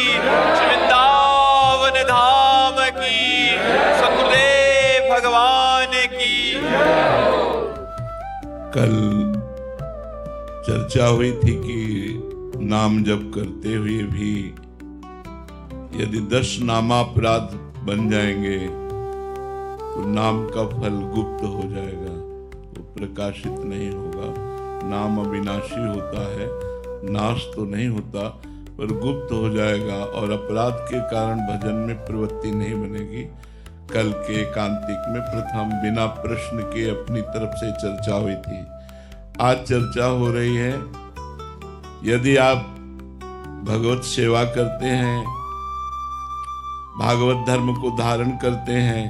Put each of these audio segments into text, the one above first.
श्री वृंदावन धाम की, सतगुरुदेव भगवान की। कल चर्चा हुई थी कि नाम जप करते हुए भी यदि 10 नामापराध बन जाएंगे तो नाम का फल गुप्त हो जाएगा, वो प्रकाशित नहीं होगा। नाम अविनाशी होता है, नाश तो नहीं होता पर गुप्त हो जाएगा और अपराध के कारण भजन में प्रवृत्ति नहीं बनेगी। कल के एकांतिक में प्रथम बिना प्रश्न के अपनी तरफ से चर्चा हुई थी। आज चर्चा हो रही है, यदि आप भगवत सेवा करते हैं, भागवत धर्म को धारण करते हैं,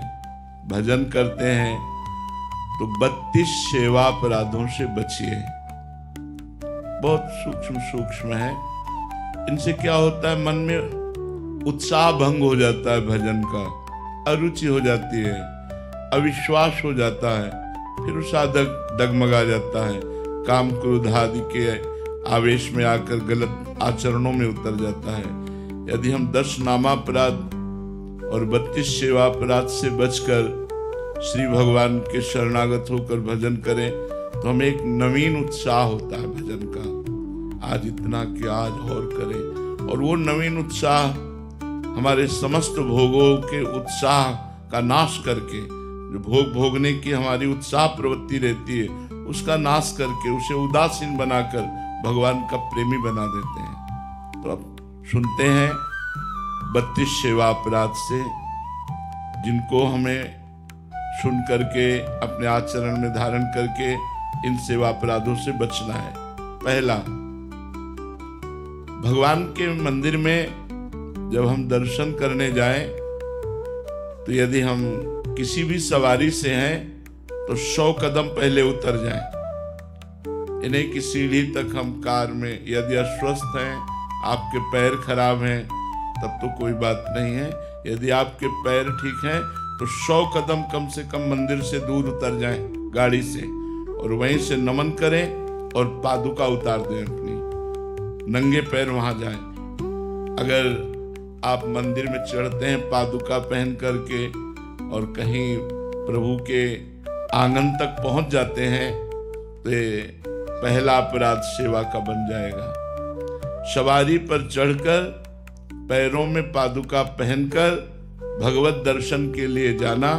भजन करते हैं, तो 32 सेवा अपराधों से बचिए। बहुत सूक्ष्म है। इनसे क्या होता है, मन में उत्साह भंग हो जाता है, भजन का अरुचि हो जाती है, अविश्वास हो जाता है, फिर साधक डगमगा जाता है, काम क्रोध आदि के आवेश में आकर गलत आचरणों में उतर जाता है। यदि हम 10 नामापराध और 32 सेवा अपराध से बचकर श्री भगवान के शरणागत होकर भजन करें तो हमें एक नवीन उत्साह होता है भजन का। आज इतना कि आज और करें, और वो नवीन उत्साह हमारे समस्त भोगों के उत्साह का नाश करके, जो भोग भोगने की हमारी उत्साह प्रवृत्ति रहती है उसका नाश करके, उसे उदासीन बनाकर भगवान का प्रेमी बना देते हैं। तो अब सुनते हैं 32 सेवा अपराध से, जिनको हमें सुन करके अपने आचरण में धारण करके इन सेवा अपराधों से बचना है। पहला, भगवान के मंदिर में जब हम दर्शन करने जाएं तो यदि हम किसी भी सवारी से हैं तो 100 कदम पहले उतर जाएं। इन्हें की सीढ़ी तक हम कार में, यदि अस्वस्थ हैं, आपके पैर खराब हैं, तब तो कोई बात नहीं है। यदि आपके पैर ठीक हैं तो 100 कदम कम से कम मंदिर से दूर उतर जाएं गाड़ी से, और वहीं से नमन करें और पादुका उतार दें अपनी, नंगे पैर वहां जाएं। अगर आप मंदिर में चढ़ते हैं पादुका पहन करके और कहीं प्रभु के आंगन तक पहुंच जाते हैं तो पहला अपराध सेवा का बन जाएगा। सवारी पर चढ़कर पैरों में पादुका पहनकर भगवत दर्शन के लिए जाना,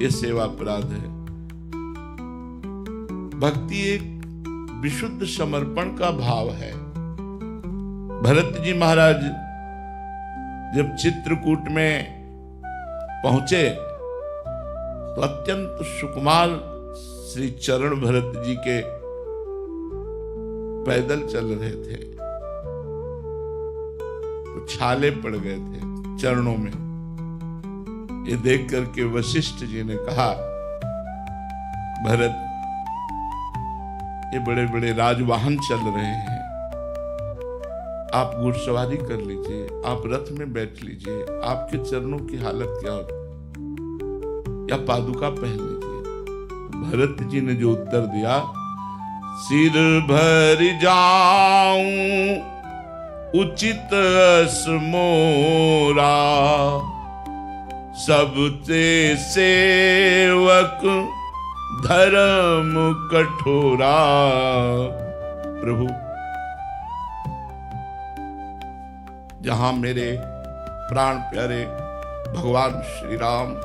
ये सेवा अपराध है। भक्ति एक विशुद्ध समर्पण का भाव है। भरत जी महाराज जब चित्रकूट में पहुंचे तो अत्यंत सुकुमार श्री चरण भरत जी के पैदल चल रहे थे, तो छाले पड़ गए थे चरणों में। ये देख करके वशिष्ठ जी ने कहा, भरत, ये बड़े बड़े राजवाहन चल रहे हैं, आप घुड़सवारी कर लीजिए, आप रथ में बैठ लीजिए, आपके चरणों की हालत क्या हो, या पादुका पहन लीजिए। भरत जी ने जो उत्तर दिया, सिर भर जाऊं उचित अस मोरा, सबसे सेवक धर्म कठोरा। प्रभु, जहां मेरे प्राण प्यारे भगवान श्री राम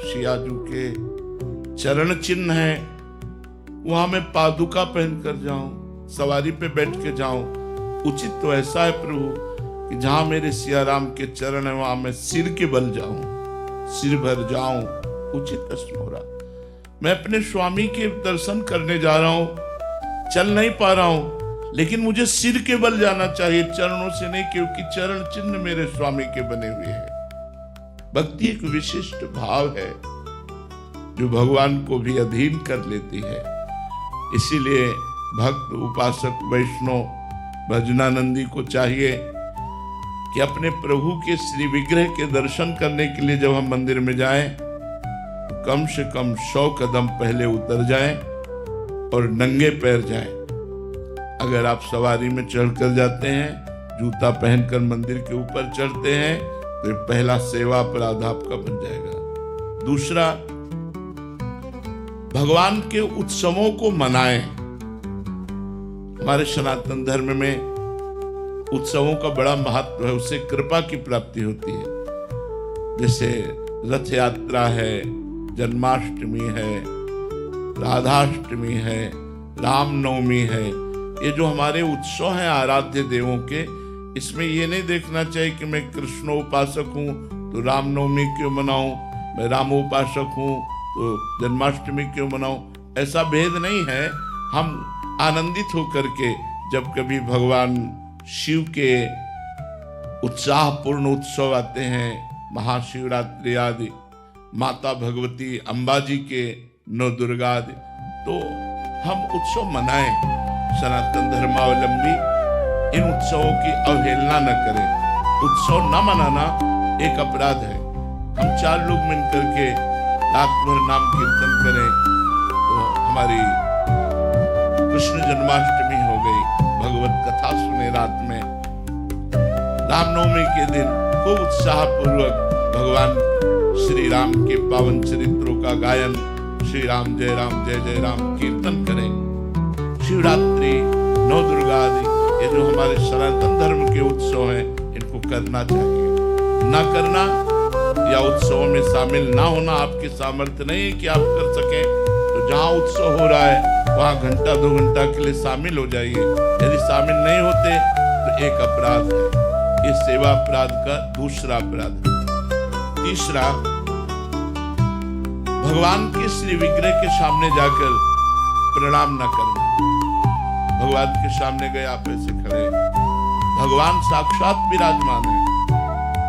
सियाजू के चरण चिन्ह हैं, वहां मैं पादुका पहन कर जाऊं, सवारी पे बैठ के जाऊं, उचित तो ऐसा है प्रभु कि जहां मेरे सिया राम के चरण है वहां मैं सिर के बल जाऊं, सिर भर जाऊं, उचित अस्मोरा। मैं अपने स्वामी के दर्शन करने जा रहा हूं, चल नहीं पा रहा हूं, लेकिन मुझे सिर के बल जाना चाहिए, चरणों से नहीं, क्योंकि चरण चिन्ह मेरे स्वामी के बने हुए हैं। भक्ति एक विशिष्ट भाव है जो भगवान को भी अधीन कर लेती है। इसीलिए भक्त, उपासक, वैष्णव, भजनानंदी को चाहिए कि अपने प्रभु के श्री विग्रह के दर्शन करने के लिए जब हम मंदिर में जाएं तो कम से कम 100 कदम पहले उतर जाएं और नंगे पैर जाएं। अगर आप सवारी में चढ़कर जाते हैं, जूता पहनकर मंदिर के ऊपर चढ़ते हैं तो ये पहला सेवा अपराध आपका बन जाएगा। दूसरा, भगवान के उत्सवों को मनाएं। हमारे सनातन धर्म में उत्सवों का बड़ा महत्व है, उससे कृपा की प्राप्ति होती है। जैसे रथ यात्रा है, जन्माष्टमी है, राधाष्टमी है, रामनवमी है, ये जो हमारे उत्सव हैं आराध्य देवों के, इसमें ये नहीं देखना चाहिए कि मैं कृष्णोपासक हूँ तो रामनवमी क्यों मनाऊं, मैं रामोपासक हूँ तो जन्माष्टमी क्यों मनाऊं। ऐसा भेद नहीं है। हम आनंदित होकर के जब कभी भगवान शिव के उत्साहपूर्ण उत्सव आते हैं, महाशिवरात्रि आदि, माता भगवती अम्बाजी के नौ दुर्गा आदि, तो हम उत्सव मनाएं। सनातन धर्मावलंबी इन उत्सवों की अवहेलना न करें। उत्सव न मनाना एक अपराध है। हम 4 लोग मिलकर के रात भर नाम कीर्तन करें तो हमारी कृष्ण जन्माष्टमी हो गई, भगवत कथा सुने रात में। रामनवमी के दिन खूब उत्साह पूर्वक भगवान श्री राम के पावन चरित्रों का गायन, श्री राम जय जय राम कीर्तन करें। शिवरात्रि, नौ दुर्गा आदि, ये जो हमारे सनातन धर्म के उत्सव हैं, इनको करना चाहिए। ना करना या उत्सवों में शामिल ना होना आपके सामर्थ्य नहीं है कि आप कर सकें, तो जहाँ उत्सव हो रहा है वहाँ घंटा 2 घंटा के लिए शामिल हो जाइए। यदि शामिल नहीं होते तो एक अपराध है। ये सेवा अपराध का दूसरा अपराध है। तीसरा, भगवान के श्री विग्रह के सामने जाकर प्रणाम न करना। भगवान के सामने गए, आप ऐसे खड़े, भगवान साक्षात विराजमान है।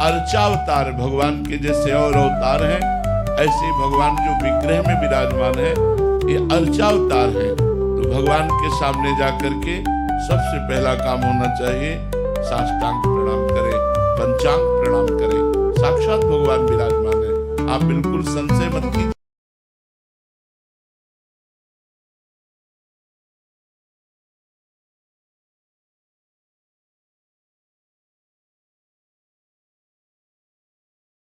अर्चावतार भगवान के जैसे और अवतार हैं, ऐसे भगवान जो विग्रह में विराजमान है ये अर्चावतार है। तो भगवान के सामने जाकर के सबसे पहला काम होना चाहिए, साष्टांग प्रणाम करें, पंचांग प्रणाम करें। साक्षात भगवान विराजमान है, आप बिल्कुल संशय मत कीजिए।